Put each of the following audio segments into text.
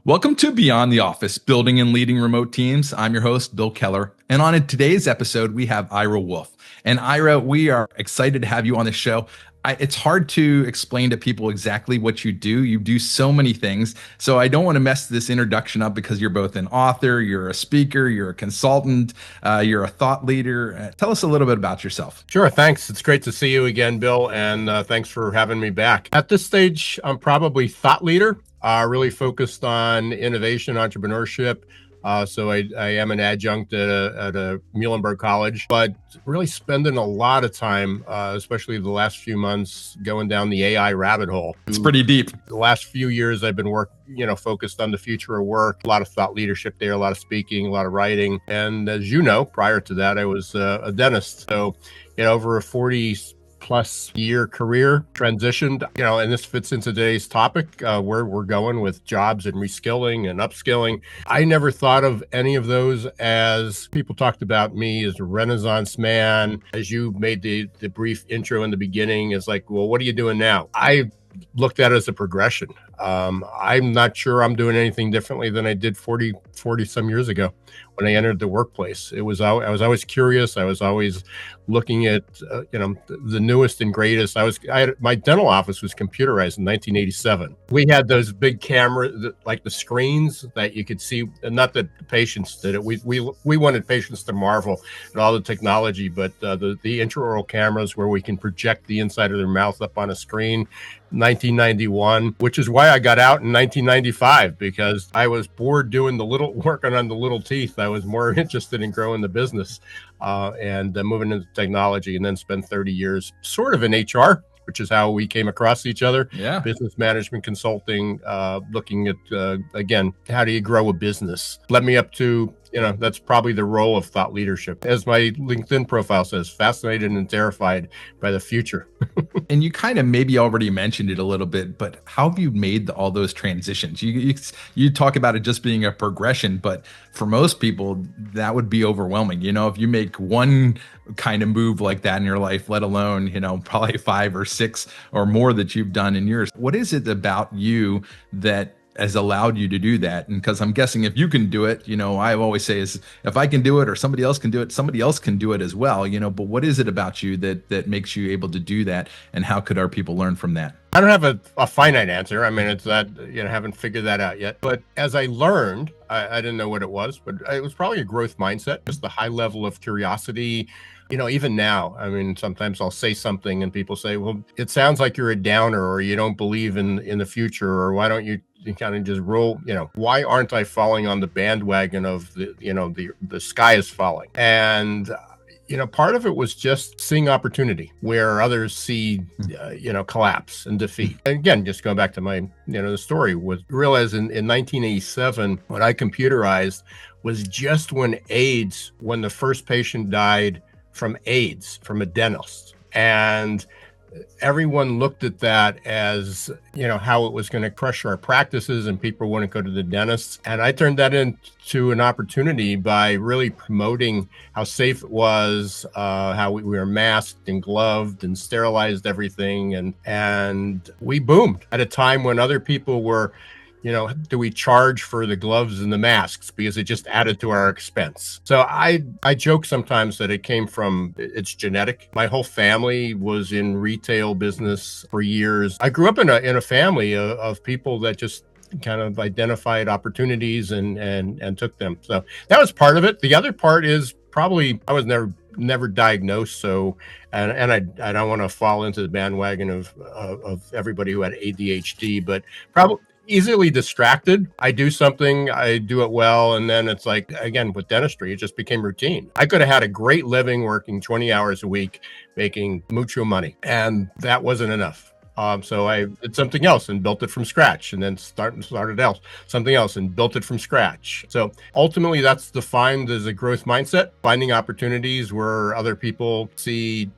Welcome to Beyond the Office, Building and Leading Remote Teams. I'm your host, Bill Keller. And on today's episode, we have Ira Wolfe. And Ira, we are excited to have you on the show. It's hard to explain to people exactly what you do. You do so many things. So I don't want to mess this introduction up because you're both an author, you're a speaker, you're a consultant, you're a thought leader. Tell us a little bit about yourself. Sure, thanks. It's great to see you again, Bill, and thanks for having me back. At this stage, I'm probably thought leader, really focused on innovation, entrepreneurship. So I am an adjunct at a Muhlenberg College, but really spending a lot of time, especially the last few months, going down the AI rabbit hole. It's pretty deep. The last few years, I've been focused on the future of work, a lot of thought leadership there, a lot of speaking, a lot of writing. And as you know, prior to that, I was a dentist. So, over a 40+ year career, transitioned, and this fits into today's topic, where we're going with jobs and reskilling and upskilling. I never thought of any of those as people talked about me as a Renaissance man. As you made the brief intro in the beginning, is like, well, what are you doing now? I looked at it as a progression. I'm not sure I'm doing anything differently than I did 40 some years ago when I entered the workplace. I was always curious. I was always looking at, the newest and greatest. My dental office was computerized in 1987. We had those big cameras, like the screens that you could see, and not that the patients did it. We wanted patients to marvel at all the technology, but the intraoral cameras where we can project the inside of their mouth up on a screen, 1991, which is why I got out in 1995, because I was bored doing working on the little teeth. I was more interested in growing the business and moving into technology, and then spent 30 years sort of in HR, which is how we came across each other. Yeah. Business management consulting, looking at, again, how do you grow a business? Led me up to, that's probably the role of thought leadership. As my LinkedIn profile says, fascinated and terrified by the future. And you kind of maybe already mentioned it a little bit, but how have you made all those transitions? You talk about it just being a progression, but for most people, that would be overwhelming. If you make one kind of move like that in your life, let alone, probably 5 or 6 or more that you've done in yours. What is it about you that has allowed you to do that? And because I'm guessing if you can do it, I always say is if I can do it or somebody else can do it, somebody else can do it as well, but what is it about you that makes you able to do that? And how could our people learn from that? I don't have a finite answer. I mean, it's that, haven't figured that out yet. But as I learned, I didn't know what it was, but it was probably a growth mindset, just the high level of curiosity. Even now, I mean, sometimes I'll say something and people say, well, it sounds like you're a downer, or you don't believe in the future, or why don't you kind of just roll, why aren't I falling on the bandwagon of the sky is falling? And part of it was just seeing opportunity where others see, collapse and defeat. And again, just going back to my, the story, was realize in 1987, what I computerized was just when the first patient died from AIDS, from a dentist. And everyone looked at that as, how it was going to crush our practices and people wouldn't go to the dentist. And I turned that into an opportunity by really promoting how safe it was, how we were masked and gloved and sterilized everything. And we boomed at a time when other people were, do we charge for the gloves and the masks because it just added to our expense? So I joke sometimes that it's genetic. My whole family was in retail business for years. I grew up in a family of people that just kind of identified opportunities and took them. So that was part of it. The other part is probably I was never diagnosed. So, and I don't want to fall into the bandwagon of everybody who had ADHD, but probably easily distracted. I do something, I do it well, and then it's like, again, with dentistry, it just became routine. I could have had a great living working 20 hours a week, making mucho money, and that wasn't enough. So I did something else and built it from scratch, and then started else, something else and built it from scratch. So ultimately, that's defined as a growth mindset, finding opportunities where other people see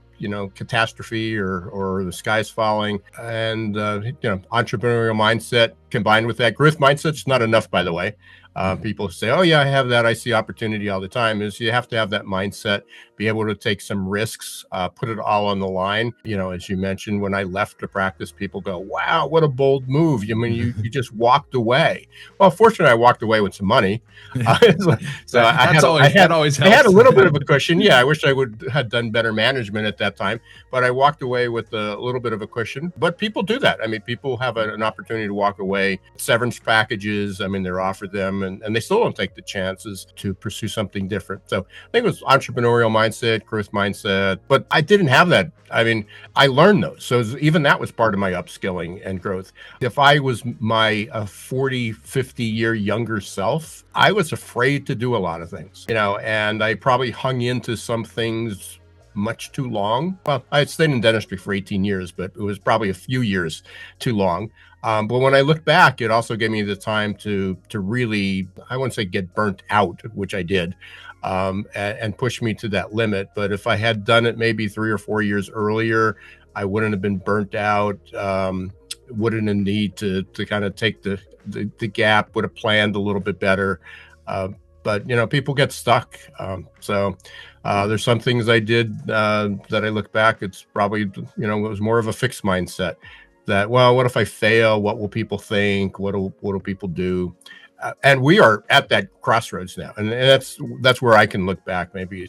catastrophe or the sky's falling, and entrepreneurial mindset combined with that growth mindset's not enough, by the way. People say, oh yeah, I have that. I see opportunity all the time. Is you have to have that mindset, be able to take some risks, put it all on the line. As you mentioned, when I left the practice, people go, wow, what a bold move. I mean, you just walked away. Well, fortunately, I walked away with some money. So That always I had a helps. little bit of a cushion. Yeah, I wish I would had done better management at that time, but I walked away with a little bit of a cushion. But people do that. I mean, people have an opportunity to walk away. Severance packages, I mean, they're offered them, and they still don't take the chances to pursue something different. So I think it was entrepreneurial mindset, growth mindset, but I didn't have that. I mean, I learned those. So even that was part of my upskilling and growth. If I was my 40, 50-year younger self, I was afraid to do a lot of things, and I probably hung into some things much too long. Well, I had stayed in dentistry for 18 years, but it was probably a few years too long. But when I look back, it also gave me the time to really, I wouldn't say get burnt out, which I did, and push me to that limit. But if I had done it maybe 3 or 4 years earlier, I wouldn't have been burnt out. Wouldn't have need to kind of take the gap. Would have planned a little bit better. But people get stuck. So there's some things I did that I look back. It's probably it was more of a fixed mindset. That, well, what if I fail? What will people think? What will people do? And we are at that crossroads now, and that's where I can look back, maybe,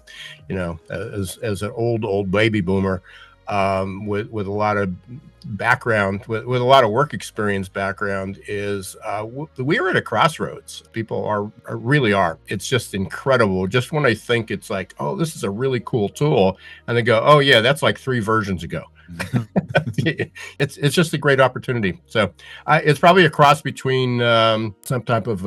as an old baby boomer, with a lot of background, with a lot of work experience background, is we are at a crossroads. People are really are. It's just incredible. Just when I think it's like, oh, this is a really cool tool, and they go, oh yeah, that's like 3 versions ago. It's just a great opportunity. So it's probably a cross between some type of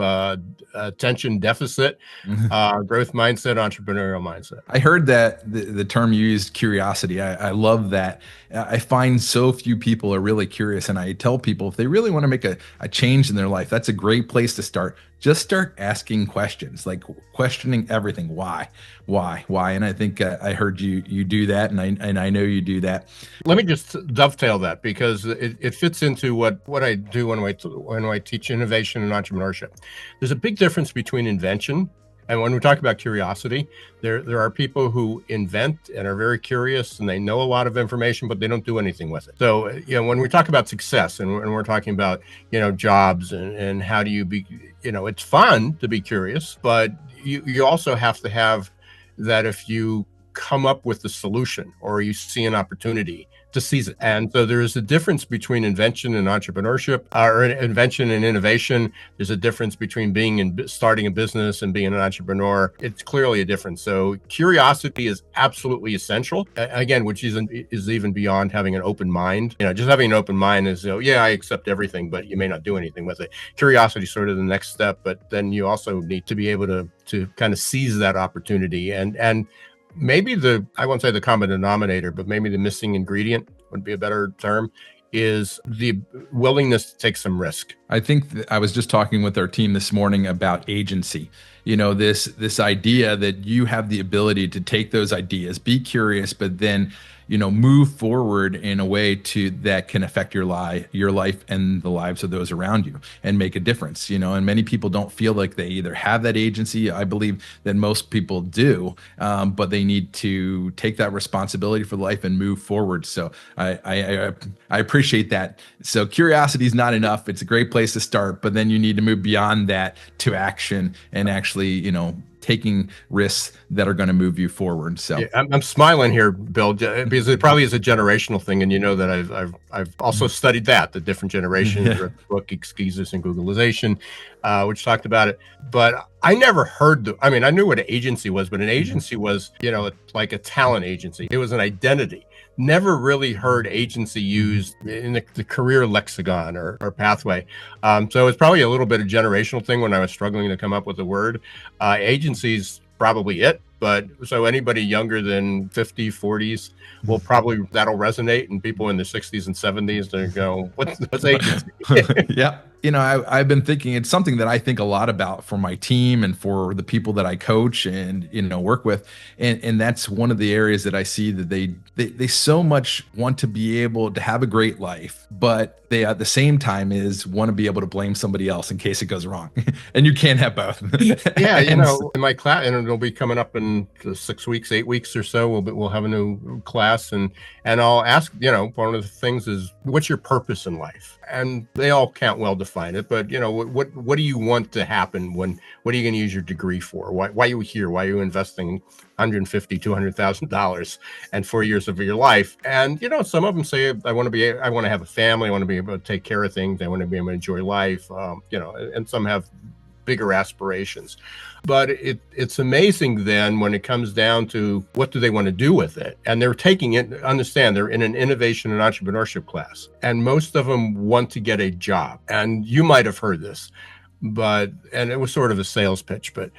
attention deficit, growth mindset, entrepreneurial mindset. I heard that the term you used, curiosity. I love that. I find so few people are really curious, and I tell people if they really want to make a change in their life, that's a great place to start. Just start asking questions, like questioning everything. Why? And I think I heard you do that, and I know you do that. Let me just dovetail that, because it fits into what I do when I teach innovation and entrepreneurship. There's a big difference between invention, and when we talk about curiosity, there are people who invent and are very curious, and they know a lot of information, but they don't do anything with it. So when we talk about success, and we're talking about jobs, and how do you be, it's fun to be curious, but you also have to have that. If you come up with the solution, or you see an opportunity, to seize it. And so there is a difference between invention and entrepreneurship, or invention and innovation. There's a difference between starting a business and being an entrepreneur. It's clearly a difference. So curiosity is absolutely essential. Again, which is even beyond having an open mind. Just having an open mind is, yeah, I accept everything, but you may not do anything with it. Curiosity is sort of the next step, but then you also need to be able to kind of seize that opportunity. And maybe I won't say the common denominator, but maybe the missing ingredient would be a better term, is the willingness to take some risk. I think I was just talking with our team this morning about agency. This idea that you have the ability to take those ideas, be curious, but then move forward in a way that can affect your life and the lives of those around you, and make a difference. And many people don't feel like they either have that agency. I believe that most people do, but they need to take that responsibility for life and move forward. So I appreciate that. So curiosity is not enough. It's a great place to start, but then you need to move beyond that to action, and actually, taking risks that are going to move you forward. So yeah, I'm smiling here, Bill, because it probably is a generational thing, and that I've also studied that, the different generations. Read the book Excuses and Googleization, which talked about it. But I never heard I knew what an agency was, but an agency was like a talent agency. It was an identity. Never really heard agency used in the career lexicon or pathway. So it's probably a little bit of generational thing when I was struggling to come up with the word. Agency's probably it. But so anybody younger than 50, 40s that'll resonate, and people in their 60s and 70s, they go, what's agency? Yeah. I've been thinking it's something that I think a lot about for my team and for the people that I coach and work with, and that's one of the areas that I see that they so much want to be able to have a great life, but they at the same time is want to be able to blame somebody else in case it goes wrong, and you can't have both. Yeah, And in my class, and it'll be coming up in 6 weeks, 8 weeks or so. We'll have a new class, and I'll ask. One of the things is, what's your purpose in life? And they all can't well define it, but what do you want to happen? What are you going to use your degree for? Why are you here? Why are you investing $150,000, $200,000 and 4 years of your life? And some of them say, I want to have a family. I want to be able to take care of things. I want to be able to enjoy life. And some have bigger aspirations. But it's amazing then when it comes down to what do they want to do with it. And they're taking it, understand, they're in an innovation and entrepreneurship class. And most of them want to get a job. And you might have heard this, and it was sort of a sales pitch, but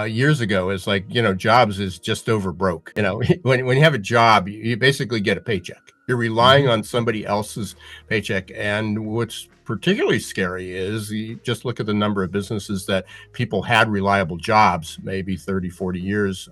years ago, it's like, jobs is just over broke. When you have a job, you basically get a paycheck. You're relying on somebody else's paycheck. And what's particularly scary is you just look at the number of businesses that people had reliable jobs, maybe 30, 40 years.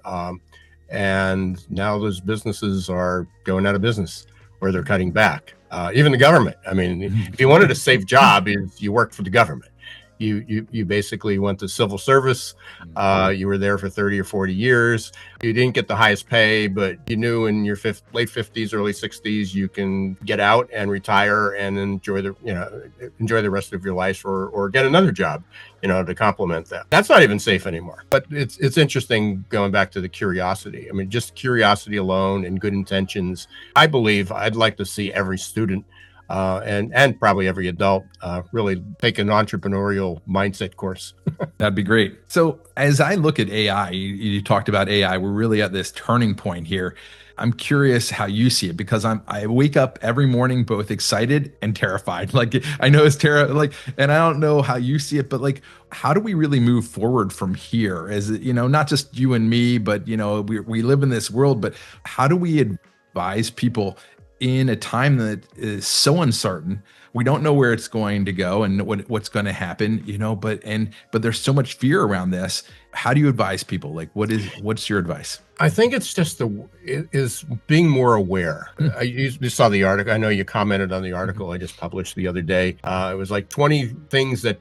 And now those businesses are going out of business or they're cutting back. Even the government. I mean, if you wanted a safe job, you worked for the government. You basically went to civil service. You were there for 30 or 40 years. You didn't get the highest pay, but you knew in your late 50s, early 60s, you can get out and retire and enjoy the rest of your life, or get another job, to complement that. That's not even safe anymore. But it's interesting going back to the curiosity. I mean, just curiosity alone and good intentions. I believe I'd like to see every student and probably every adult really take an entrepreneurial mindset course. That'd be great. So as I look at AI, you talked about AI, we're really at this turning point here. I'm curious how you see it, because I wake up every morning both excited and terrified. Like, I know it's and I don't know how you see it, but like, how do we really move forward from here? As not just you and me, but we live in this world, but how do we advise people in a time that is so uncertain? We don't know where it's going to go and what's going to happen, but there's so much fear around this. How do you advise people? Like, what's your advice? I think it's just is being more aware. You saw the article. I know you commented on the article I just published the other day. It was like 20 things that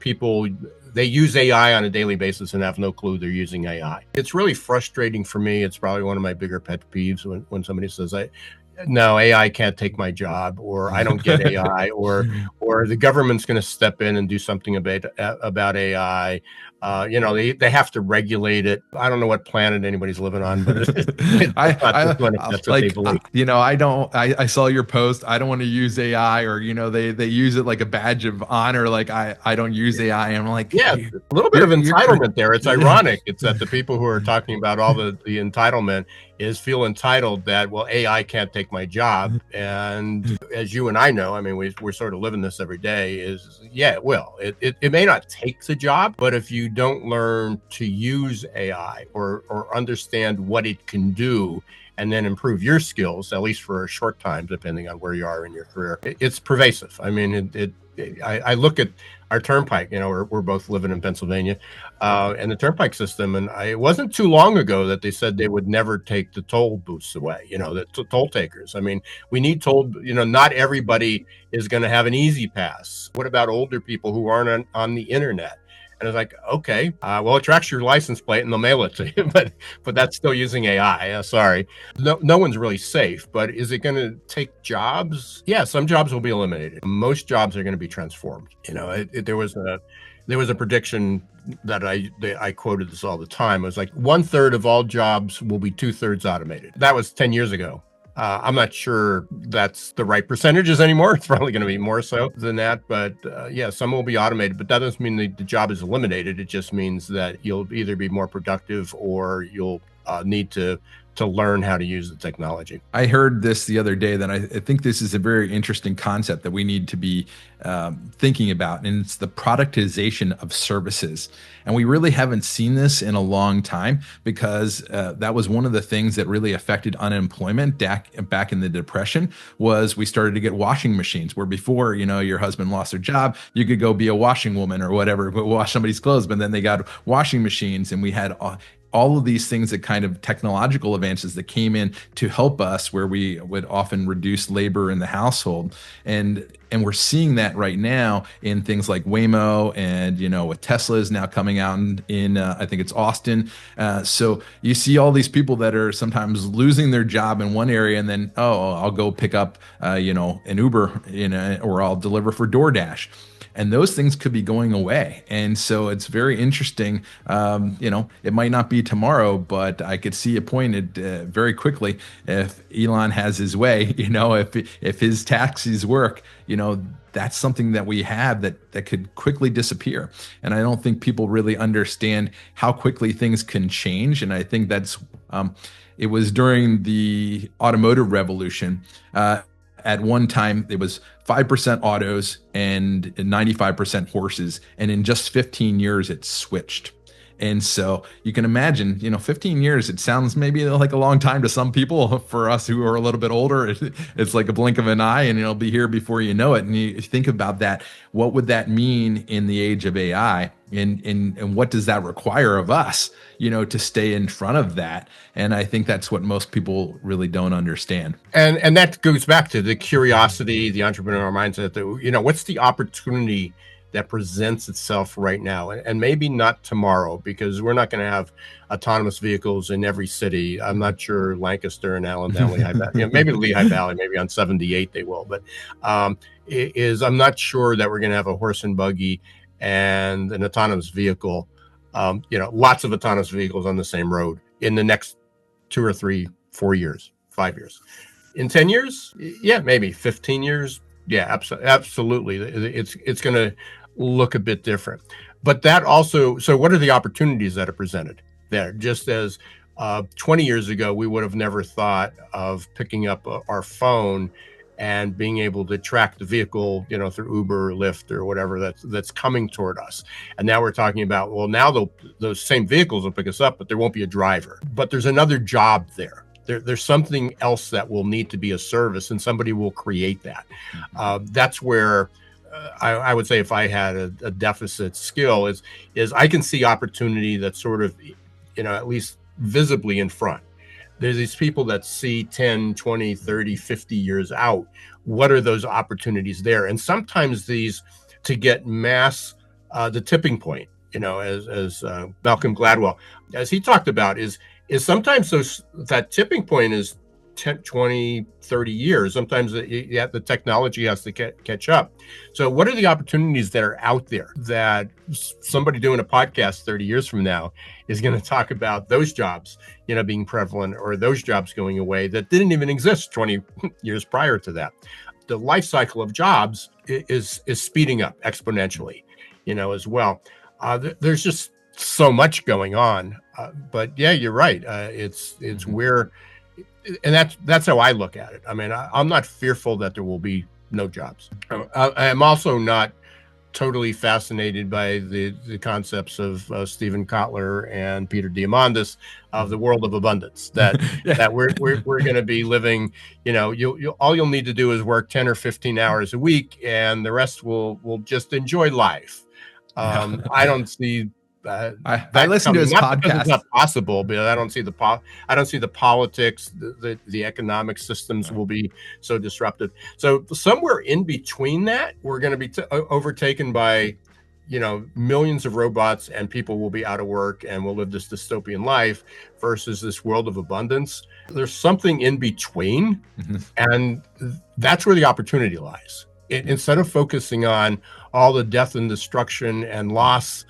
they use AI on a daily basis and have no clue they're using AI. It's really frustrating for me. It's probably one of my bigger pet peeves when somebody says, no, AI can't take my job, or I don't get AI, or the government's going to step in and do something about AI. They have to regulate it. I don't know what planet anybody's living on, but that's what they believe. I saw your post. I don't want to use AI, or they use it like a badge of honor. Like I don't use AI. I'm like, yeah, a little bit of entitlement there. It's ironic. It's that the people who are talking about all the entitlement feel entitled that, well, AI can't take my job. And as you and I know, I mean, we're sort of living this every day, it will. It may not take the job, but if you don't learn to use AI or understand what it can do, and then improve your skills, at least for a short time, depending on where you are in your career, it's pervasive. I mean, I look at our turnpike. We're both living in Pennsylvania, and the turnpike system. And it wasn't too long ago that they said they would never take the toll booths away. The toll takers. I mean, we need toll. Not everybody is going to have an easy pass. What about older people who aren't on the internet? And it's like, okay, well, it tracks your license plate and they'll mail it to you, but that's still using AI. Sorry, no one's really safe. But is it going to take jobs? Yeah, some jobs will be eliminated. Most jobs are going to be transformed. There was a prediction that I quoted this all the time. It was like 1/3 of all jobs will be 2/3 automated. That was 10 years ago. I'm not sure that's the right percentages anymore. It's probably going to be more so than that. But yeah, some will be automated, but that doesn't mean the job is eliminated. It just means that you'll either be more productive or you'll need to learn how to use the technology. I heard this the other day that I think this is a very interesting concept that we need to be thinking about, and it's the productization of services. And we really haven't seen this in a long time, because that was one of the things that really affected unemployment back in the Depression. Was we started to get washing machines, where before, your husband lost their job, you could go be a washing woman or whatever, but wash somebody's clothes. But then they got washing machines, and we had all of these things, that kind of technological advances that came in to help us, where we would often reduce labor in the household. And we're seeing that right now in things like Waymo, and with Tesla is now coming out in I think it's Austin. So you see all these people that are sometimes losing their job in one area, and then, I'll go pick up an Uber, or I'll deliver for DoorDash. And those things could be going away. And so it's very interesting. It might not be tomorrow, but I could see it pointed very quickly, if Elon has his way, if his taxis work, that's something that we have that could quickly disappear. And I don't think people really understand how quickly things can change. And I think that's, it was during the automotive revolution. At one time, it was 5% autos and 95% horses. And in just 15 years, it switched. And so you can imagine, 15 years, it sounds maybe like a long time to some people. For us who are a little bit older, it's like a blink of an eye, and it'll be here before you know it. And you think about that. What would that mean in the age of AI? And what does that require of us, to stay in front of that? And I think that's what most people really don't understand. And that goes back to the curiosity, the entrepreneurial mindset, that, what's the opportunity that presents itself right now, and maybe not tomorrow, because we're not going to have autonomous vehicles in every city. I'm not sure Lancaster and Allendale, Lehigh Valley, maybe Lehigh Valley, maybe on 78 they will, but I'm not sure that we're going to have a horse and buggy and an autonomous vehicle, lots of autonomous vehicles on the same road in the next 2 or 3, 4 years, 5 years. In 10 years, yeah, maybe 15 years. Yeah, absolutely. It's going to look a bit different. But that also, so what are the opportunities that are presented there? Just as 20 years ago, we would have never thought of picking up our phone and being able to track the vehicle, through Uber or Lyft or whatever that's coming toward us. And now we're talking about, well, now those same vehicles will pick us up, but there won't be a driver. But there's another job there. There's something else that will need to be a service, and somebody will create that. That's where I would say, if I had a deficit skill, is I can see opportunity that's sort of, at least visibly in front. There's these people that see 10, 20, 30, 50 years out. What are those opportunities there? And sometimes these, to get mass, the tipping point, as Malcolm Gladwell, as he talked about, is sometimes that tipping point is 10, 20, 30 years. Sometimes the technology has to catch up. So what are the opportunities that are out there that somebody doing a podcast 30 years from now is going to talk about those jobs, being prevalent, or those jobs going away that didn't even exist 20 years prior to that? The life cycle of jobs is speeding up exponentially, as well. There's just so much going on. But yeah, you're right. It's where, and that's how I look at it. I mean, I'm not fearful that there will be no jobs. I am also not totally fascinated by the concepts of Stephen Kotler and Peter Diamandis of the world of abundance. That that we're going to be living. All you'll need to do is work 10 or 15 hours a week, and the rest will just enjoy life. I don't see. I listen to his podcast. It's not possible, but I don't see the politics, the economic systems will be so disrupted. So somewhere in between that, we're going to be overtaken by, millions of robots, and people will be out of work, and we'll live this dystopian life versus this world of abundance. There's something in between, and that's where the opportunity lies. Instead of focusing on all the death and destruction and loss,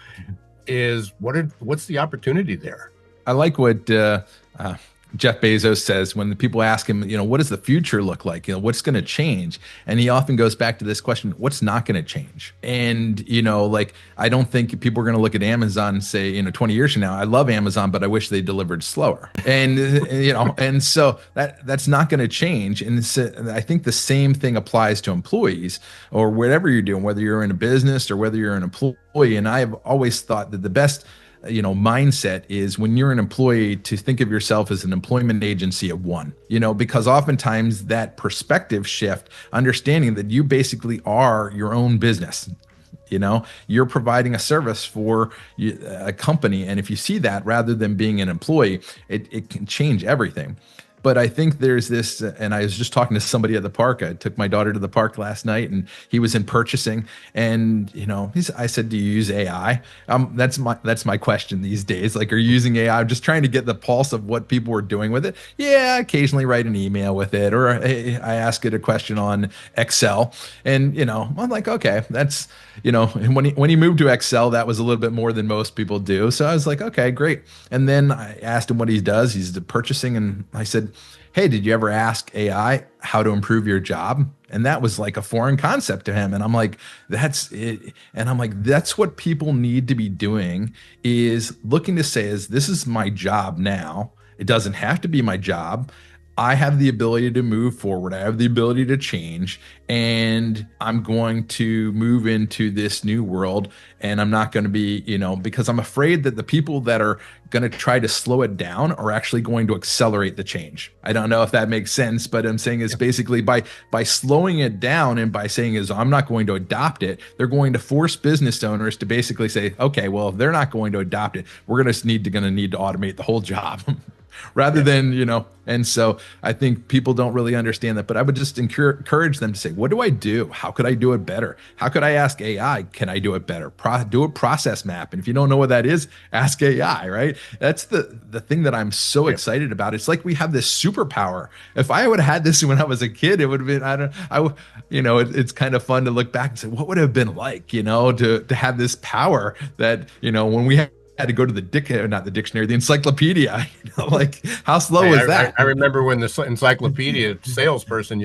is what's the opportunity there? I like what Jeff Bezos says when the people ask him, what does the future look like? What's going to change? And he often goes back to this question, what's not going to change? And, like, I don't think people are going to look at Amazon and say, 20 years from now, I love Amazon, but I wish they delivered slower. And, and so that's not going to change. And I think the same thing applies to employees or whatever you're doing, whether you're in a business or whether you're an employee. And I've always thought that the best mindset is when you're an employee to think of yourself as an employment agency of one, because oftentimes that perspective shift, understanding that you basically are your own business. You're providing a service for a company. And if you see that rather than being an employee, it can change everything. But I think there's this, and I was just talking to somebody at the park. I took my daughter to the park last night, and he was in purchasing. And I said, "Do you use AI?" That's my question these days. Like, are you using AI? I'm just trying to get the pulse of what people are doing with it. Yeah, I occasionally write an email with it, or I ask it a question on Excel. And I'm like, okay, that's And when he moved to Excel, that was a little bit more than most people do. So I was like, okay, great. And then I asked him what he does. He's purchasing, and I said, hey, did you ever ask AI how to improve your job? And that was like a foreign concept to him. And I'm like, that's it. And I'm like, that's what people need to be doing, is looking to say, this is my job now. It doesn't have to be my job. I have the ability to move forward. I have the ability to change, and I'm going to move into this new world. And I'm not going to be, because I'm afraid that the people that are going to try to slow it down are actually going to accelerate the change. I don't know if that makes sense, but I'm saying is basically by slowing it down and by saying I'm not going to adopt it, they're going to force business owners to basically say, okay, well, if they're not going to adopt it, we're going to need to automate the whole job. Rather than, and so I think people don't really understand that. But I would just encourage them to say, what do I do? How could I do it better? How could I ask AI? Can I do it better? Do a process map. And if you don't know what that is, ask AI, right? That's the thing that I'm so excited about. It's like we have this superpower. If I would have had this when I was a kid, it would have been, it's kind of fun to look back and say, what would it have been like, to have this power that, when we had to go to the encyclopedia, like how slow was that? I remember when the encyclopedia salesperson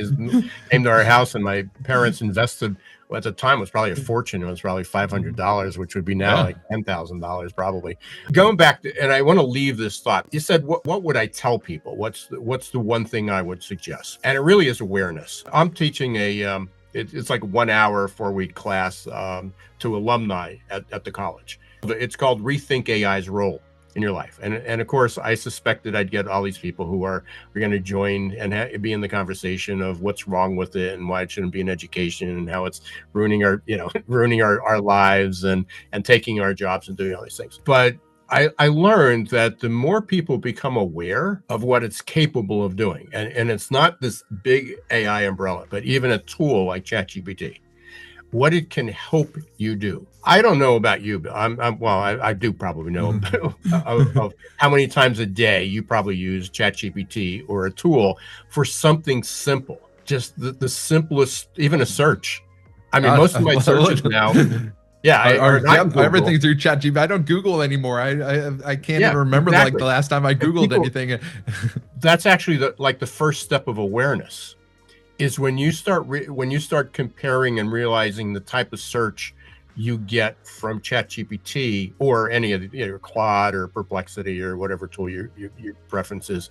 came to our house, and my parents invested, well, at the time it was probably a fortune. It was probably $500, which would be now like $10,000 probably. Going back to, and I want to leave this thought. You said, what would I tell people? What's the one thing I would suggest? And it really is awareness. I'm teaching it's like 1 hour, 4-week class to alumni at the college. It's called Rethink AI's Role in Your Life. And of course, I suspected I'd get all these people who are going to join and be in the conversation of what's wrong with it and why it shouldn't be in education and how it's ruining our lives and taking our jobs and doing all these things. But I learned that the more people become aware of what it's capable of doing, and it's not this big AI umbrella, but even a tool like ChatGPT, what it can help you do. I don't know about you, but I do probably know of how many times a day you probably use ChatGPT or a tool for something simple, just the simplest, even a search. I mean, most of my searches now, everything through ChatGPT. I don't Google anymore. I can't even remember like the last time I Googled anything. That's actually the first step of awareness. Is when you start comparing and realizing the type of search you get from ChatGPT or any of the Claude or Perplexity or whatever tool your preference is,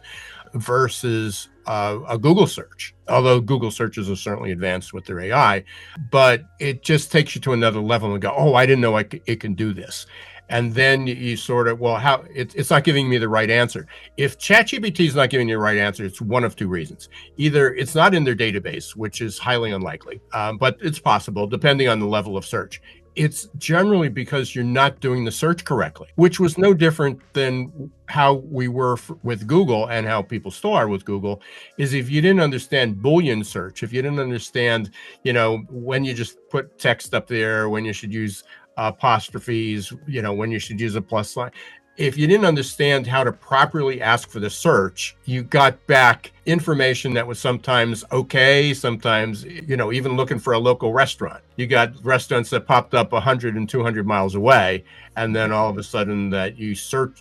versus a Google search. Although Google searches are certainly advanced with their AI, but it just takes you to another level and go, oh, I didn't know it can do this. And then you sort of, how it's not giving me the right answer. If ChatGPT is not giving you the right answer, it's one of two reasons. Either it's not in their database, which is highly unlikely, but it's possible depending on the level of search. It's generally because you're not doing the search correctly, which was no different than how we were with Google and how people still are with Google, is if you didn't understand Boolean search, if you didn't understand, when you just put text up there, when you should use apostrophes, when you should use a plus sign. if you didn't understand how to properly ask for the search, you got back information that was sometimes okay, sometimes, even looking for a local restaurant. You got restaurants that popped up 100 and 200 miles away. And then all of a sudden that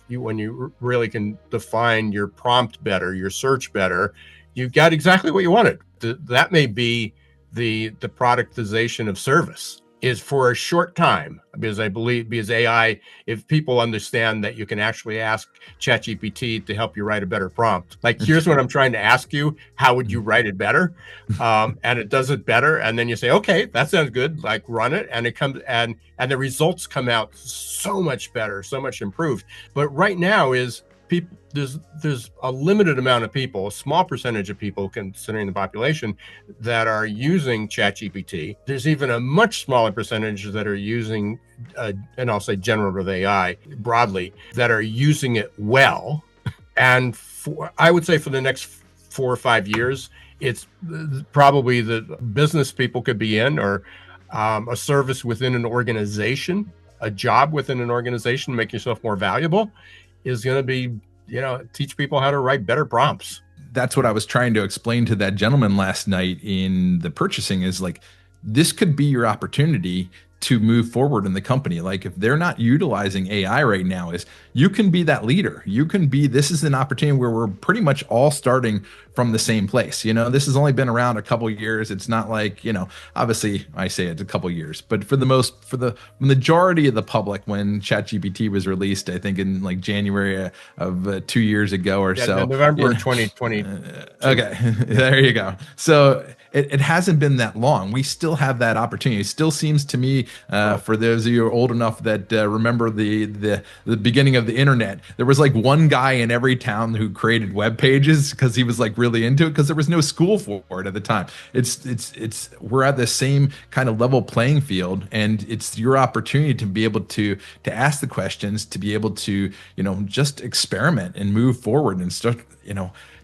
when you really can define your prompt better, your search better, you got exactly what you wanted. That may be the productization of service, is for a short time, because AI, if people understand that you can actually ask ChatGPT to help you write a better prompt, like, here's what I'm trying to ask you, how would you write it better? And it does it better. And then you say, okay, that sounds good, like, run it. And it comes, and the results come out so much better, so much improved. But right now is people, there's a limited amount of people, a small percentage of people considering the population, that are using ChatGPT. There's even a much smaller percentage that are using, and I'll say generative AI broadly, that are using it well. And I would say for the next 4 or 5 years, it's probably the business people could be in, or a service within an organization, a job within an organization, make yourself more valuable, is going to be, teach people how to write better prompts. That's what I was trying to explain to that gentleman last night in the purchasing, is like, this could be your opportunity to move forward in the company. Like, if they're not utilizing AI right now, is you can be that leader. This is an opportunity where we're pretty much all starting from the same place. This has only been around a couple of years. It's not like, obviously I say it's a couple of years, but for the majority of the public, when ChatGPT was released, I think in like January of 2 years ago or so. November 2020. Okay, there you go. So it hasn't been that long. We still have that opportunity. It still seems to me, for those of you who are old enough that remember the beginning of the internet, there was like one guy in every town who created web pages because he was like really into it, because there was no school for it at the time. We're at the same kind of level playing field, and it's your opportunity to be able to ask the questions, to be able to just experiment and move forward and start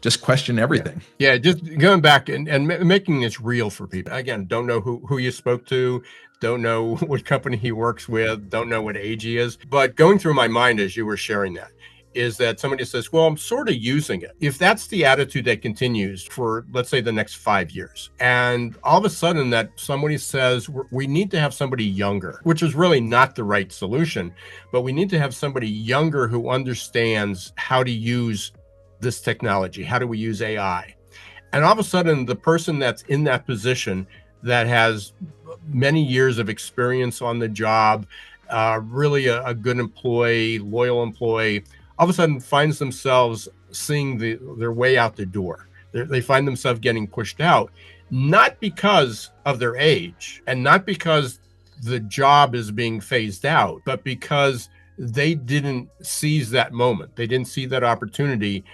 just question everything. Yeah, just going back and making this real for people. Again, don't know who you spoke to, don't know what company he works with, don't know what age he is. But going through my mind as you were sharing that, is that somebody says, well, I'm sort of using it. If that's the attitude that continues for, let's say, the next 5 years, and all of a sudden that somebody says, we need to have somebody younger, which is really not the right solution, but we need to have somebody younger who understands how to use this technology. How do we use AI? And all of a sudden, the person that's in that position, that has many years of experience on the job, really a good employee, loyal employee, all of a sudden finds themselves seeing their way out the door. They find themselves getting pushed out, not because of their age and not because the job is being phased out, but because they didn't seize that moment. They didn't see that opportunity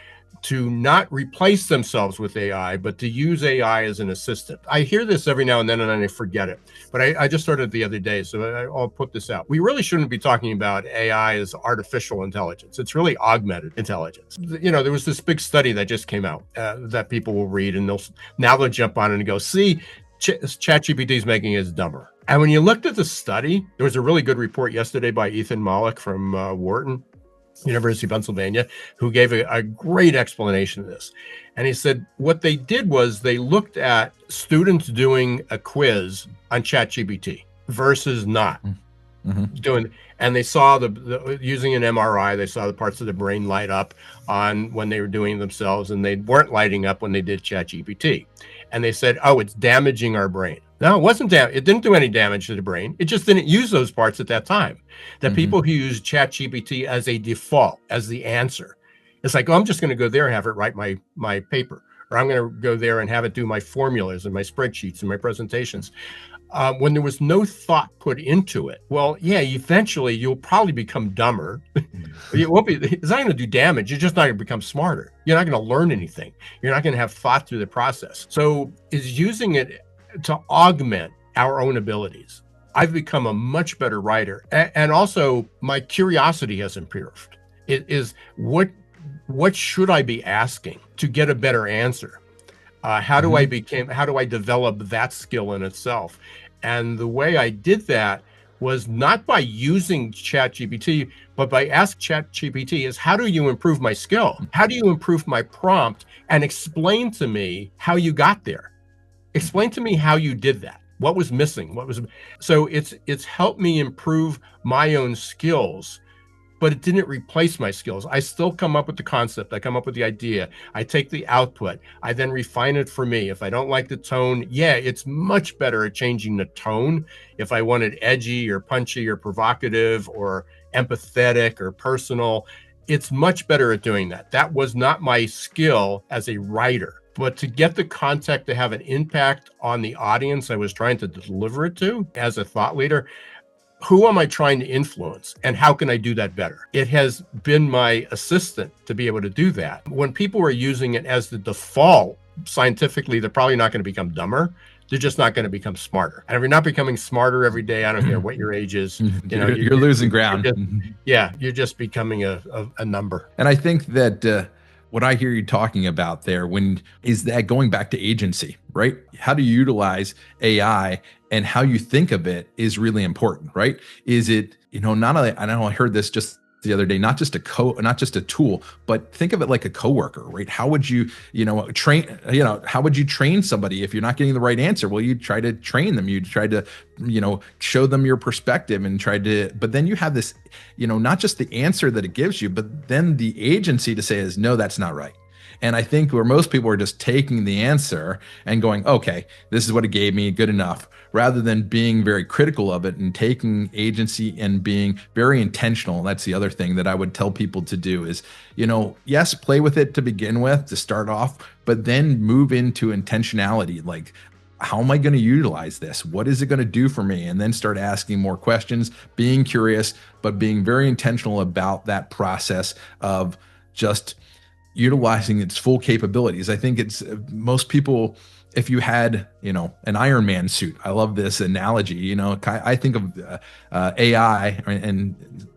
to not replace themselves with AI, but to use AI as an assistant. I hear this every now and then I forget it, but I just started the other day, so I'll put this out. We really shouldn't be talking about AI as artificial intelligence. It's really augmented intelligence. There was this big study that just came out that people will read, and they'll jump on it and go, see, ChatGPT is making us dumber. And when you looked at the study, there was a really good report yesterday by Ethan Mollick from Wharton, University of Pennsylvania, who gave a great explanation of this. And he said what they did was they looked at students doing a quiz on ChatGPT versus not doing, and they saw the using an MRI, they saw the parts of the brain light up on when they were doing themselves, and they weren't lighting up when they did ChatGPT. And they said, oh, it's damaging our brain. No, it wasn't it didn't do any damage to the brain. It just didn't use those parts at that time. The people who use ChatGPT as a default, as the answer, it's like, oh, I'm just going to go there and have it write my paper, or I'm going to go there and have it do my formulas and my spreadsheets and my presentations. When there was no thought put into it, well, yeah, eventually you'll probably become dumber. It won't be. It's not going to do damage. You're just not going to become smarter. You're not going to learn anything. You're not going to have thought through the process. So is using it to augment our own abilities. I've become a much better writer, and also my curiosity has improved. It is what should I be asking to get a better answer? How do I develop that skill in itself? And the way I did that was not by using ChatGPT, but by asking ChatGPT is, how do you improve my skill? How do you improve my prompt? And explain to me how you got there. Explain to me how you did that. What was missing? So it's helped me improve my own skills, but it didn't replace my skills. I still come up with the concept. I come up with the idea. I take the output. I then refine it for me. If I don't like the tone, yeah, it's much better at changing the tone. If I want it edgy or punchy or provocative or empathetic or personal, it's much better at doing that. That was not my skill as a writer. But to get the content to have an impact on the audience I was trying to deliver it to as a thought leader, who am I trying to influence and how can I do that better? It has been my assistant to be able to do that. When people are using it as the default, scientifically, they're probably not going to become dumber. They're just not going to become smarter. And if you're not becoming smarter every day, I don't care what your age is, you're losing ground. You're just becoming a number. And I think that what I hear you talking about there is that going back to agency, right? How to utilize AI and how you think of it is really important, right? Is it, not only, I know I heard this just the other day, not just a tool, but think of it like a coworker, right? How would you, how would you train somebody if you're not getting the right answer? Well, you try to train them, you try to, show them your perspective and but then you have this, not just the answer that it gives you, but then the agency to say is, no, that's not right. And I think where most people are just taking the answer and going, okay, this is what it gave me, good enough, rather than being very critical of it and taking agency and being very intentional. That's the other thing that I would tell people to do is, yes, play with it to begin with, to start off, but then move into intentionality. Like, how am I going to utilize this? What is it going to do for me? And then start asking more questions, being curious, but being very intentional about that process of just utilizing its full capabilities. I think it's most people, if you had, an Iron Man suit, I love this analogy, I think of AI and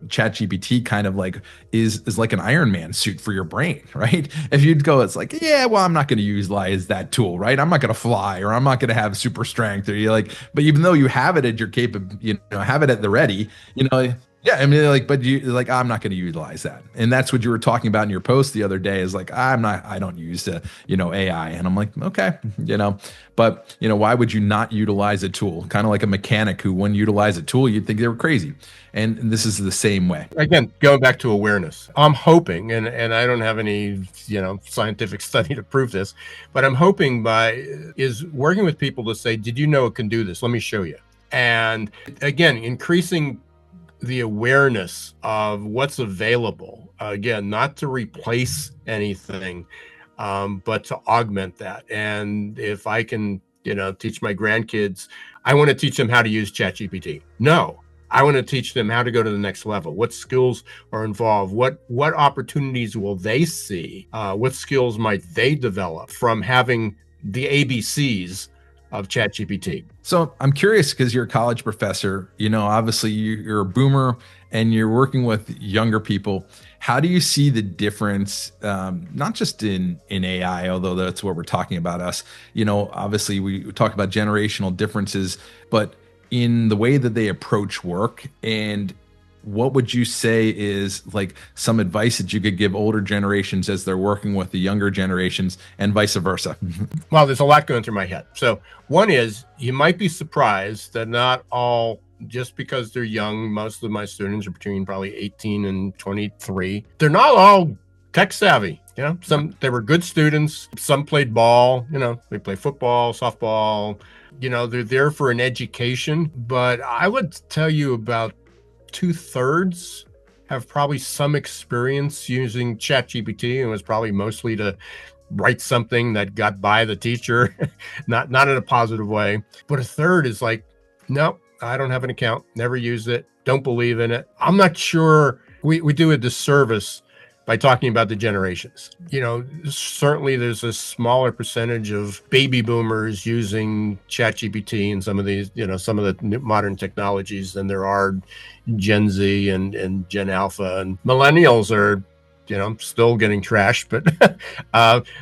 ChatGPT kind of like is like an Iron Man suit for your brain, right? If you'd go, it's like, yeah, well, I'm not going to utilize that tool, right? I'm not going to fly, or I'm not going to have super strength, or but even though you have it at your have it at the ready, yeah, I mean, but I'm not going to utilize that. And that's what you were talking about in your post the other day is I don't use, AI. And I'm like, okay, but, why would you not utilize a tool? Kind of like a mechanic who wouldn't utilize a tool, you'd think they were crazy. And this is the same way. Again, going back to awareness, I'm hoping, and I don't have any, scientific study to prove this, but I'm hoping is working with people to say, did you know it can do this? Let me show you. And again, increasing the awareness of what's available, again, not to replace anything, but to augment that. And if I can, teach my grandkids, I want to teach them how to use ChatGPT. No, I want to teach them how to go to the next level. What skills are involved? What opportunities will they see? What skills might they develop from having the ABCs of ChatGPT? So I'm curious because you're a college professor, obviously you're a boomer and you're working with younger people. How do you see the difference, not just in AI, although that's what we're talking about us, obviously we talk about generational differences, but in the way that they approach work, and what would you say is like some advice that you could give older generations as they're working with the younger generations and vice versa? Well, there's a lot going through my head. So one is, you might be surprised that not all, just because they're young, most of my students are between probably 18 and 23. They're not all tech savvy. They were good students. Some played ball, they play football, softball, they're there for an education. But I would tell you about 2/3 have probably some experience using ChatGPT, and was probably mostly to write something that got by the teacher, not in a positive way. But 1/3 is like, no, I don't have an account, never used it, don't believe in it. I'm not sure. We do a disservice by talking about the generations. Certainly there's a smaller percentage of baby boomers using ChatGPT and some of these, some of the modern technologies than there are Gen Z and Gen Alpha, and millennials are still getting trashed,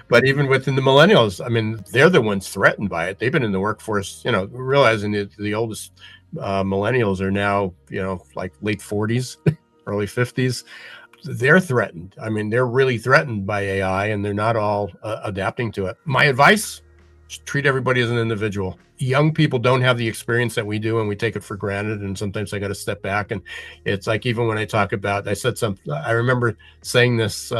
but even within the millennials, I mean, they're the ones threatened by it. They've been in the workforce, realizing that the oldest millennials are now, like late 40s, early 50s. They're threatened. I mean, they're really threatened by AI, and they're not all adapting to it. My advice: treat everybody as an individual. Young people don't have the experience that we do, and we take it for granted. And sometimes I got to step back. And it's like, even when I talk about, I remember saying this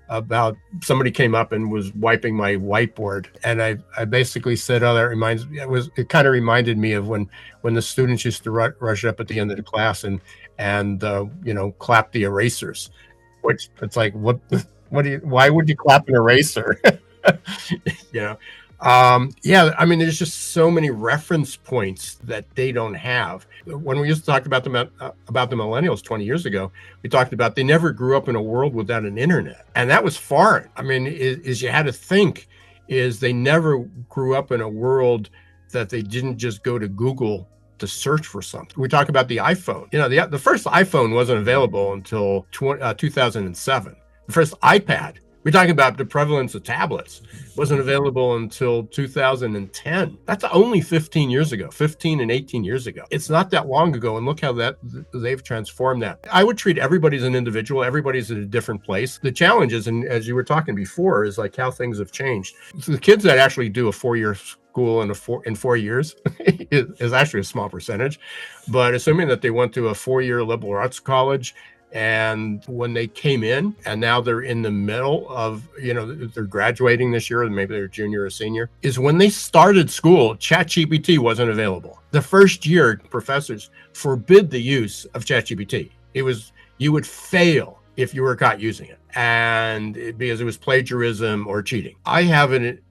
about somebody came up and was wiping my whiteboard. And I basically said, oh, that reminds me, it kind of reminded me of when the students used to rush up at the end of the class and clap the erasers, which it's like, why would you clap an eraser? I mean, there's just so many reference points that they don't have. When we used to talk about the millennials 20 years ago, we talked about they never grew up in a world without an internet, and that was foreign. I mean, is you had to think is they never grew up in a world that they didn't just go to Google to search for something. We talk about the iPhone. The first iPhone wasn't available until 2007. The first iPad. We're talking about the prevalence of tablets. Wasn't available until 2010. That's only 15 years ago, 15 and 18 years ago. It's not that long ago, and look how they've transformed that. I would treat everybody as an individual. Everybody's at a different place. The challenge is, and as you were talking before, is like how things have changed. So the kids that actually do a 4-year school in 4 years is actually a small percentage, but assuming that they went to a 4-year liberal arts college, and when they came in and now they're in the middle of, they're graduating this year, or maybe they're junior or senior, is when they started school, ChatGPT wasn't available. The first year, professors forbid the use of ChatGPT. You would fail if you were caught using it, and because it was plagiarism or cheating. I have it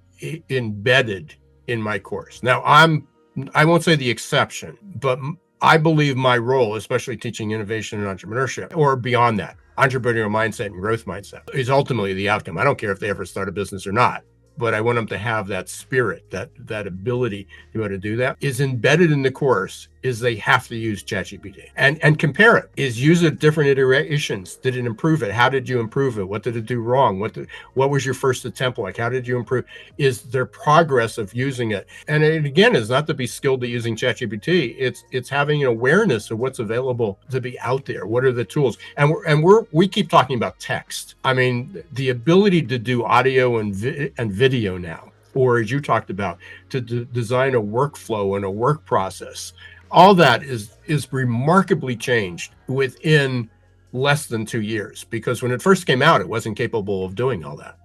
embedded in my course. Now, I won't say the exception, but I believe my role, especially teaching innovation and entrepreneurship, or beyond that, entrepreneurial mindset and growth mindset, is ultimately the outcome. I don't care if they ever start a business or not, but I want them to have that spirit, that ability to be able to do that. Is embedded in the course is they have to use ChatGPT and compare it. Is use it different iterations. Did it improve it? How did you improve it? What did it do wrong? What was your first attempt like? How did you improve? Is there progress of using it? And it, again, is not to be skilled at using ChatGPT. It's having an awareness of what's available to be out there. What are the tools? And we keep talking about text. I mean, the ability to do audio and video now, or as you talked about, to design a workflow and a work process. All that is remarkably changed within less than 2 years, because when it first came out, it wasn't capable of doing all that.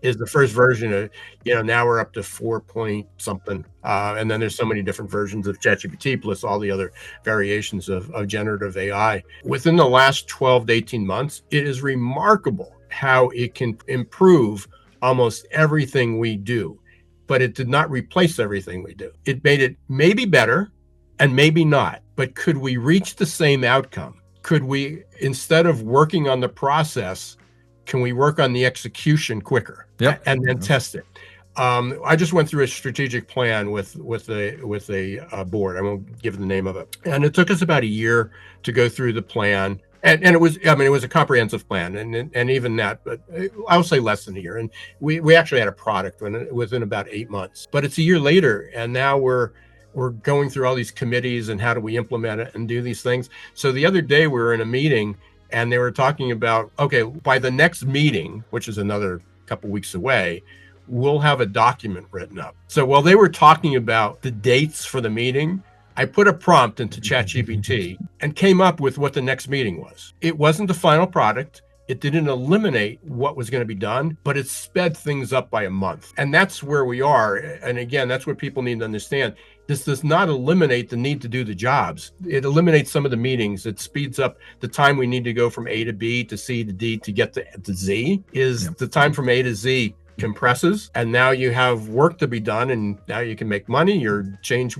Is the first version of, now we're up to 4 point something. And then there's so many different versions of ChatGPT, plus all the other variations of generative AI. Within the last 12 to 18 months, it is remarkable how it can improve almost everything we do, but it did not replace everything we do. It made it maybe better and maybe not, but could we reach the same outcome? Could we, instead of working on the process, can we work on the execution quicker? Yep. And then test it? I just went through a strategic plan with a board. I won't give the name of it. And it took us about a year to go through the plan. And it was a comprehensive plan, and even that, but I would say less than a year. And we actually had a product within about 8 months. But it's a year later, and now we're going through all these committees and how do we implement it and do these things. So the other day we were in a meeting, and they were talking about, okay, by the next meeting, which is another couple weeks away, we'll have a document written up. So while they were talking about the dates for the meeting, I put a prompt into ChatGPT and came up with what the next meeting was. It wasn't the final product. It didn't eliminate what was going to be done, but it sped things up by a month. And that's where we are. And again, that's what people need to understand. This does not eliminate the need to do the jobs. It eliminates some of the meetings. It speeds up the time we need to go from A to B to C to D to get to Z. The time from A to Z compresses, and now you have work to be done, and now you can make money or change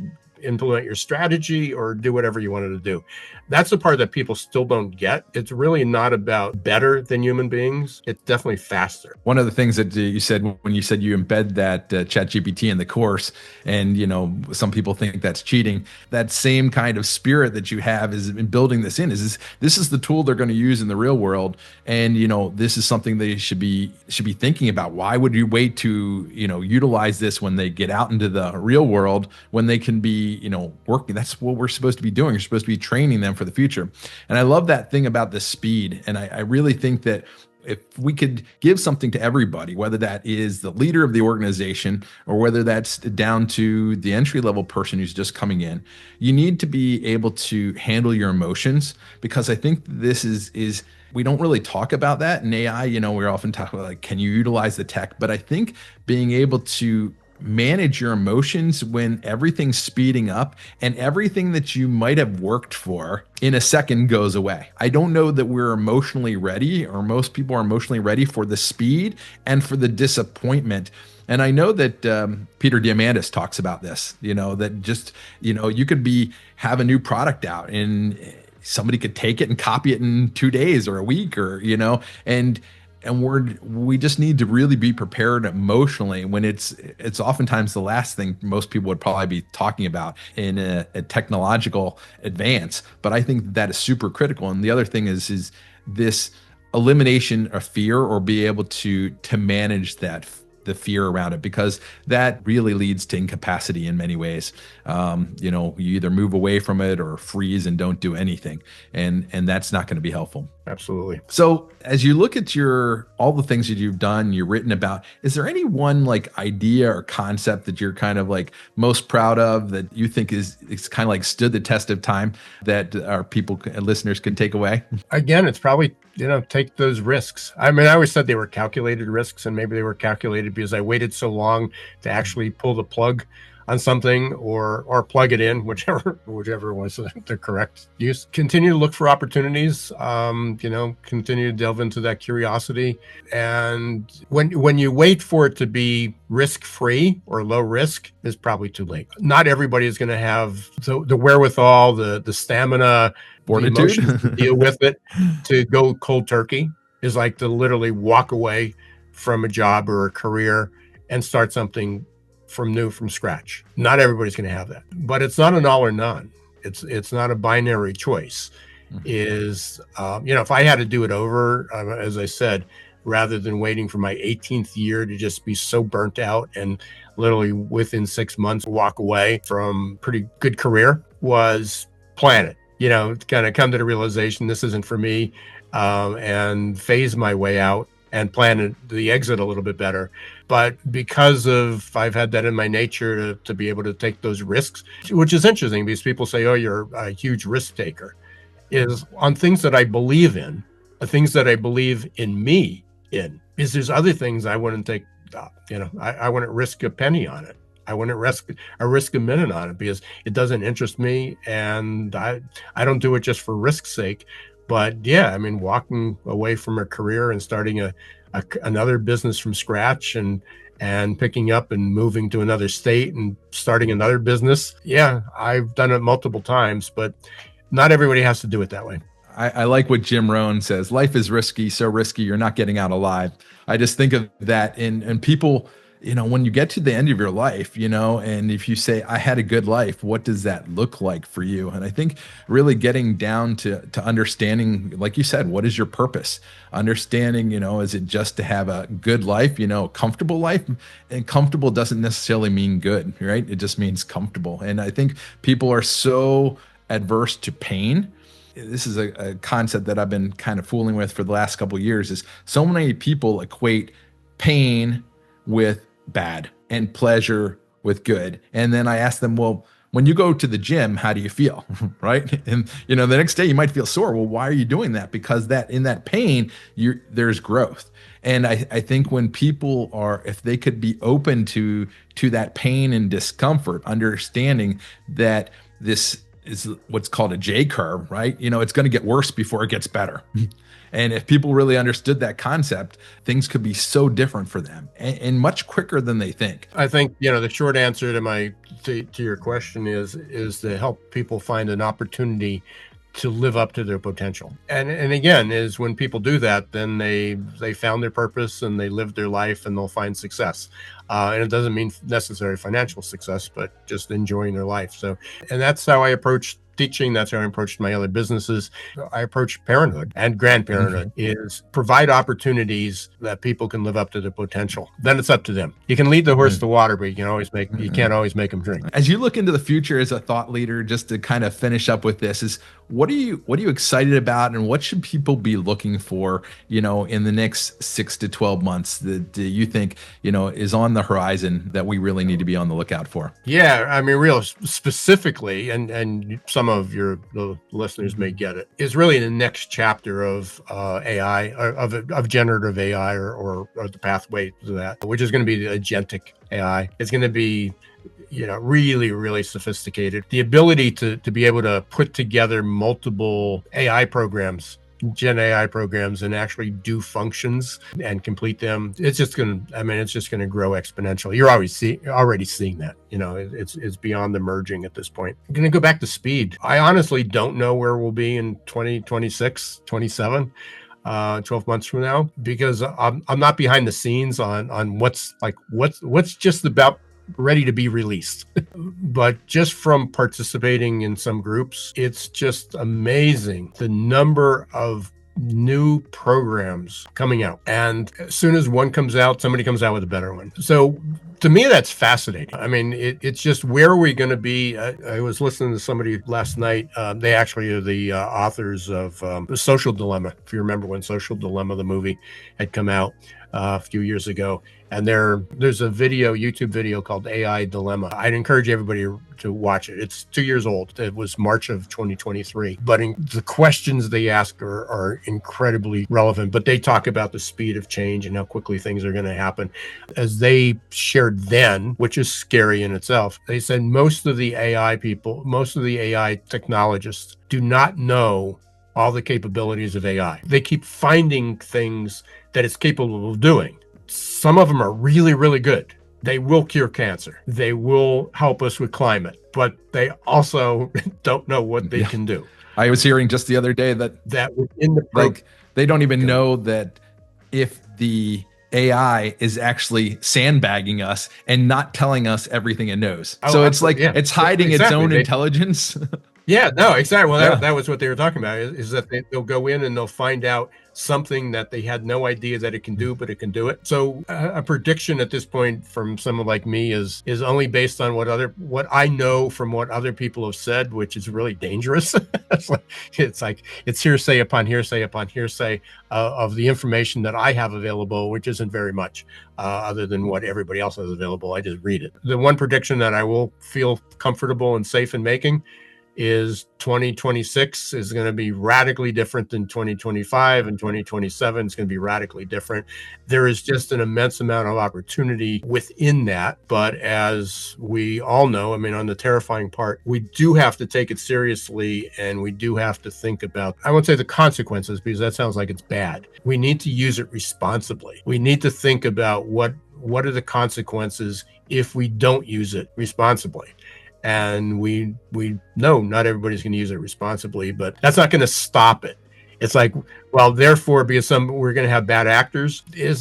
implement your strategy or do whatever you wanted to do. That's the part that people still don't get. It's really not about better than human beings. It's definitely faster. One of the things that you said when you said you embed that chat GPT in the course, and some people think that's cheating, that same kind of spirit that you have is in building this in, is this is the tool they're going to use in the real world. And this is something they should be thinking about. Why would you wait to utilize this when they get out into the real world, when they can be working? That's what we're supposed to be doing. You're supposed to be training them for the future. And I love that thing about the speed. And I really think that if we could give something to everybody, whether that is the leader of the organization or whether that's down to the entry level person who's just coming in, you need to be able to handle your emotions, because I think this is we don't really talk about that in AI. We're often talking about, like, can you utilize the tech? But I think being able to manage your emotions when everything's speeding up and everything that you might have worked for in a second goes away. I don't know that we're emotionally ready, or most people are emotionally ready for the speed and for the disappointment. And I know that Peter Diamandis talks about this, that just, you could have a new product out and somebody could take it and copy it in 2 days or a week, or, and we just need to really be prepared emotionally when it's oftentimes the last thing most people would probably be talking about in a technological advance. But I think that is super critical. And the other thing is this elimination of fear, or be able to manage the fear around it, because that really leads to incapacity in many ways. You either move away from it or freeze and don't do anything. And that's not going to be helpful. Absolutely. So as you look at all the things that you've done, you've written about, is there any one idea or concept that you're kind of most proud of, that you think is kind of stood the test of time, that our listeners can take away? Again, it's probably, take those risks. I mean, I always said they were calculated risks, and maybe they were calculated because I waited so long to actually pull the plug on something or plug it in, whichever was the correct use. Continue to look for opportunities, continue to delve into that curiosity. And when you wait for it to be risk-free or low risk, is probably too late. Not everybody is going to have the wherewithal, the stamina, fortitude, the emotions to deal with it, to go cold turkey. Is like to literally walk away from a job or a career and start something from scratch. Not everybody's going to have that, but it's not an all or none. It's not a binary choice. Mm-hmm. If I had to do it over, as I said, rather than waiting for my 18th year to just be so burnt out and literally within 6 months walk away from pretty good career, was plan it. Kind of come to the realization this isn't for me, and phase my way out and plan the exit a little bit better. But because I've had that in my nature to be able to take those risks, which is interesting because people say, oh, you're a huge risk taker, is on things that I believe in, things that I believe in me in, is there's other things I wouldn't take, I wouldn't risk a penny on it. I wouldn't risk a minute on it because it doesn't interest me. And I don't do it just for risk's sake. But yeah, I mean, walking away from a career and starting another business from scratch and picking up and moving to another state and starting another business. Yeah, I've done it multiple times, but not everybody has to do it that way. I like what Jim Rohn says. Life is risky, so risky you're not getting out alive. I just think of that and people, when you get to the end of your life, and if you say, I had a good life, what does that look like for you? And I think really getting down to understanding, like you said, what is your purpose? Understanding, is it just to have a good life, a comfortable life? And comfortable doesn't necessarily mean good, right? It just means comfortable. And I think people are so adverse to pain. This is a concept that I've been kind of fooling with for the last couple of years, is so many people equate pain with bad and pleasure with good. And then I ask them, well, when you go to the gym, how do you feel? Right? And the next day you might feel sore. Well, why are you doing that? Because in that pain, there's growth. And I think when people if they could be open to that pain and discomfort, understanding that this is what's called a J curve, right? It's going to get worse before it gets better. And if people really understood that concept, things could be so different for them and much quicker than they think. I think, the short answer to your question is to help people find an opportunity to live up to their potential. And again, is when people do that, then they found their purpose and they live their life and they'll find success. And it doesn't mean necessarily financial success, but just enjoying their life. So, and that's how I approach teaching. That's how I approached my other businesses. I approach parenthood and grandparenthood is provide opportunities that people can live up to their potential. Then it's up to them. You can lead the horse to water, but you can't always make them drink. As you look into the future as a thought leader, just to kind of finish up with this, is what are you excited about, and what should people be looking for, in the next 6 to 12 months that you think, is on the horizon that we really need to be on the lookout for? Yeah, I mean, real specifically, and some of the listeners may get it, is really the next chapter of AI, of generative AI, or the pathway to that, which is going to be the agentic AI. It's going to be really, really sophisticated. The ability to be able to put together multiple AI programs, Gen AI programs, and actually do functions and complete them. It's just going to grow exponentially. You're already seeing that. It's beyond the merging at this point. I'm going to go back to speed. I honestly don't know where we'll be in 2026, 27. 12 months from now, because I'm not behind the scenes on what's just about ready to be released. But just from participating in some groups, it's just amazing the number of new programs coming out. And as soon as one comes out, somebody comes out with a better one. So to me, that's fascinating. I mean, it's just, where are we going to be? I was listening to somebody last night. They actually are the authors of The Social Dilemma. If you remember when Social Dilemma, the movie, had come out a few years ago. And there's a YouTube video called AI Dilemma. I'd encourage everybody to watch it. It's 2 years old. It was March of 2023. But the questions they ask are incredibly relevant. But they talk about the speed of change and how quickly things are going to happen. As they shared then, which is scary in itself, they said most of the AI technologists do not know all the capabilities of AI. They keep finding things that it's capable of doing. Some of them are really, really good. They will cure cancer. They will help us with climate, but they also don't know what they can do. I was hearing just the other day that within the they don't even know that if the AI is actually sandbagging us and not telling us everything it knows. So it's like it's hiding its own intelligence. Yeah, no, exactly. Well, that was what they were talking about, is that they'll go in and they'll find out something that they had no idea that it can do, but it can do it. So a prediction at this point from someone like me is only based on what I know from what other people have said, which is really dangerous. it's hearsay upon hearsay upon hearsay of the information that I have available, which isn't very much other than what everybody else has available. I just read it. The one prediction that I will feel comfortable and safe in making is 2026 is going to be radically different than 2025, and 2027 is going to be radically different. There is just an immense amount of opportunity within that. But as we all know, I mean, on the terrifying part, we do have to take it seriously, and we do have to think about, I won't say the consequences, because that sounds like it's bad. We need to use it responsibly. We need to think about what are the consequences if we don't use it responsibly. And we know not everybody's going to use it responsibly, but that's not going to stop it. It's like, well, therefore, because we're going to have bad actors, that's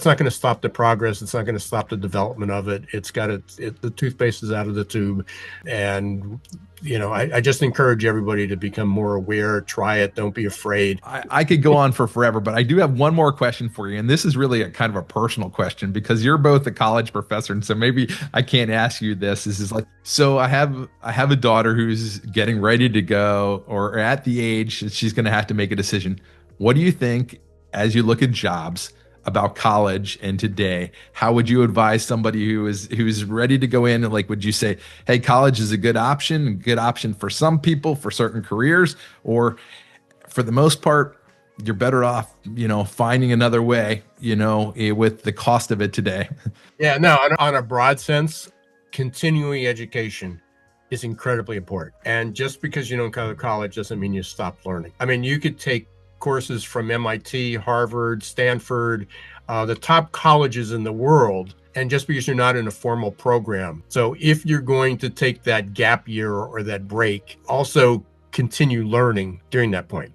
not going to stop the progress. It's not going to stop the development of it. The toothpaste is out of the tube. And, I just encourage everybody to become more aware, try it, don't be afraid. I could go on for forever, but I do have one more question for you. And this is really a kind of a personal question, because you're both a college professor. And so maybe I can't ask you this. This is like, so I have a daughter who's getting ready to go, or at the age that she's going to have to make a decision. What do you think, as you look at jobs, about college and today? How would you advise somebody who's ready to go in? And would you say, hey, college is a good option for some people, for certain careers, or for the most part, you're better off, finding another way, with the cost of it today? Yeah, no, on a broad sense, continuing education is incredibly important. And just because you don't go to college doesn't mean you stop learning. I mean, you could take courses from MIT, Harvard, Stanford, the top colleges in the world, and just because you're not in a formal program. So if you're going to take that gap year or that break, also continue learning during that point.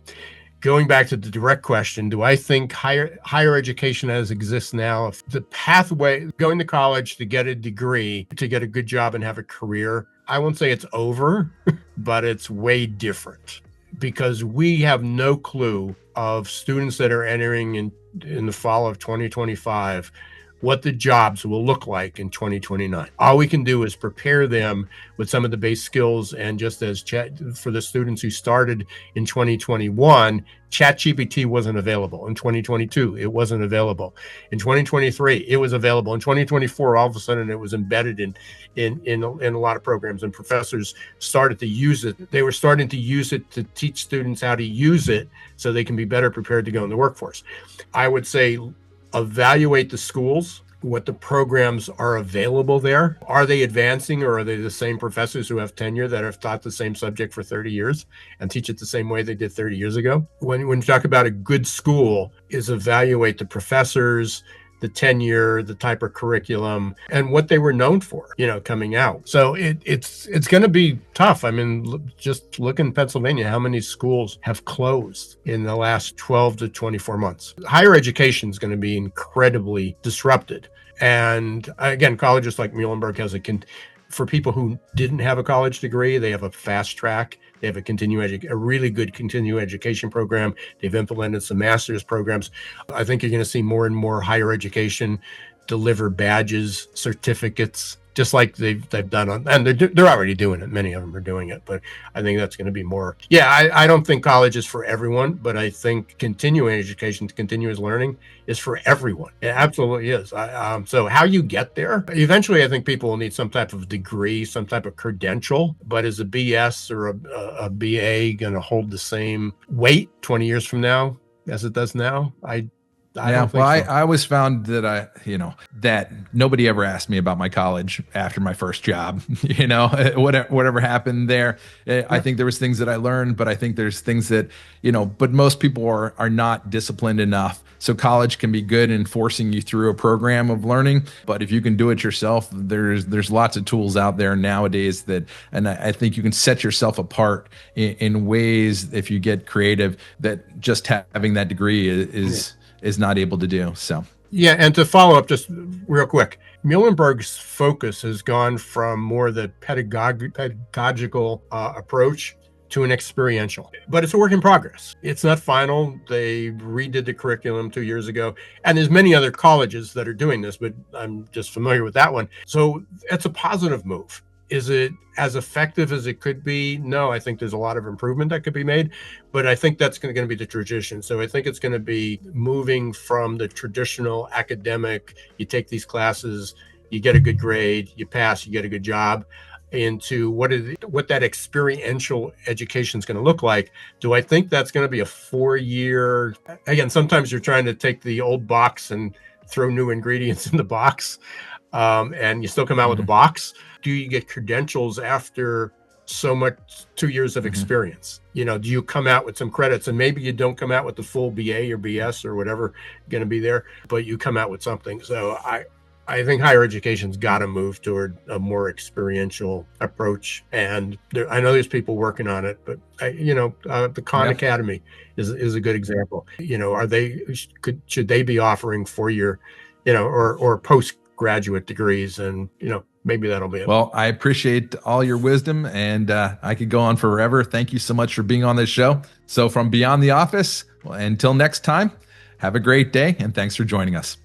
Going back to the direct question, do I think higher education as exists now, if the pathway going to college to get a degree, to get a good job and have a career, I won't say it's over, but it's way different, because we have no clue of students that are entering in the fall of 2025 what the jobs will look like in 2029. All we can do is prepare them with some of the base skills. And just as for the students who started in 2021, ChatGPT wasn't available. In 2022, it wasn't available. In 2023, it was available. In 2024, all of a sudden, it was embedded in a lot of programs, and professors started to use it. They were starting to use it to teach students how to use it so they can be better prepared to go in the workforce. I would say evaluate the schools, what the programs are available there. Are they advancing, or are they the same professors who have tenure that have taught the same subject for 30 years and teach it the same way they did 30 years ago? When you talk about a good school, is evaluate the professors, the tenure, the type of curriculum, and what they were known for, coming out. So it's going to be tough. I mean, just look in Pennsylvania, how many schools have closed in the last 12 to 24 months. Higher education is going to be incredibly disrupted. And again, colleges like Muhlenberg has for people who didn't have a college degree, they have a fast track. They have a really good continuing education program. They've implemented some master's programs. I think you're going to see more and more higher education deliver badges, certificates, just like they've done and they're already doing it. Many of them are doing it, but I think that's going to be more. Yeah, I don't think college is for everyone, but I think continuing education, continuous learning is for everyone. It absolutely is. So how you get there? Eventually, I think people will need some type of degree, some type of credential, but is a BS or a BA going to hold the same weight 20 years from now as it does now? I don't think so. I always found that that nobody ever asked me about my college after my first job. Whatever happened there. I think there was things that I learned, but I think there's things that, but most people are not disciplined enough. So college can be good in forcing you through a program of learning, but if you can do it yourself, there's lots of tools out there nowadays and I think you can set yourself apart in ways, if you get creative, that just having that degree is not able to do. So yeah, and to follow up just real quick, Muhlenberg's focus has gone from more the pedagogical approach to an experiential, but it's a work in progress. It's not final. They redid the curriculum 2 years ago, and there's many other colleges that are doing this, but I'm just familiar with that one. So it's a positive move. Is it as effective as it could be? No, I think there's a lot of improvement that could be made, but I think that's going to be the tradition. So I think it's going to be moving from the traditional academic, you take these classes, you get a good grade, you pass, you get a good job, into what that experiential education is going to look like. Do I think that's going to be a 4-year? Again, sometimes you're trying to take the old box and throw new ingredients in the box, and you still come out with a box. Do you get credentials after so much 2 years of experience? Do you come out with some credits, and maybe you don't come out with the full BA or BS or whatever going to be there, but you come out with something. So I think higher education's got to move toward a more experiential approach. And I know there's people working on it, but the Khan Academy is a good example. Should they be offering 4-year, or postgraduate degrees? And, maybe that'll be it. Well, I appreciate all your wisdom, and I could go on forever. Thank you so much for being on this show. So from Beyond the Office, until next time, have a great day, and thanks for joining us.